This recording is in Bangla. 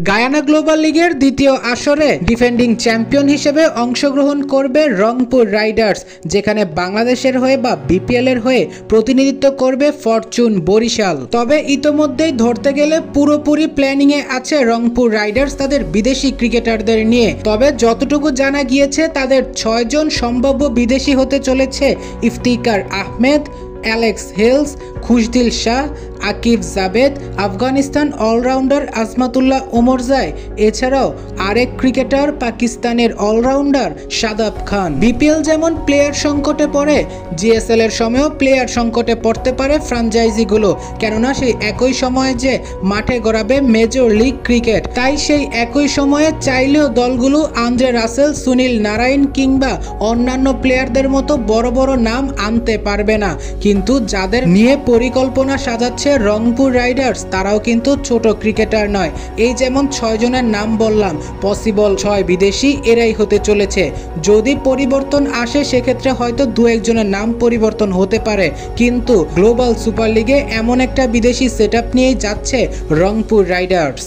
গায়ানা গ্লোবাল লিগের দ্বিতীয় আসরে ডিফেন্ডিং চ্যাম্পিয়ন হিসেবে অংশগ্রহণ করবে রংপুর রাইডার্স, যেখানে বাংলাদেশের হয়ে বা বিপিএল এর হয়ে প্রতিনিধিত্ব করবে ফরচুন বরিশাল। তবে ইতোমধ্যেই ধরতে গেলে পুরোপুরি প্ল্যানিং এ আছে রংপুর রাইডার্স তাদের বিদেশি ক্রিকেটারদের নিয়ে। তবে যতটুকু জানা গিয়েছে তাদের 6 জন সম্ভাব্য বিদেশি হতে চলেছে Iftikhar Ahmed, Alex Hales, Khushdil Shah, Aqib Javed, Afghanistan all-rounder Azmatullah Omarzai, এছাড়াও আরেক ক্রিকেটার পাকিস্তানের অলরাউন্ডার শাদাব খান। বিপিএল যেমন প্লেয়ার সংকটে পড়ে, জিএসএল এর সময়ও প্লেয়ার সংকটে পড়তে পারে ফ্র্যাঞ্চাইজিগুলো, কেননা সেই একই সময়ে যে মাঠে গড়াবে মেজর লিগ ক্রিকেট, তাই সেই একই সময়ে চাইলেও দলগুলো আন্দ্রে রাসেল, সুনীল নারায়ণ কিংবা অন্যান্য প্লেয়ারদের মতো বড় বড় নাম আনতে পারবে না। কিন্তু যাদের নিয়ে পরিকল্পনা সাজাচ্ছে রংপুর রাইডার্স তারাও কিন্তু ছোট ক্রিকেটার নয়। এই যেমন 6 জনের নাম বললাম, পসিবল 6 বিদেশি এরাই হতে চলেছে। যদি পরিবর্তন আসে সেক্ষেত্রে হয়তো 2-1 জনের নাম পরিবর্তন হতে পারে, কিন্তু গ্লোবাল সুপার লিগে এমন একটা বিদেশি সেটআপ নিয়েই যাচ্ছে রংপুর রাইডার্স।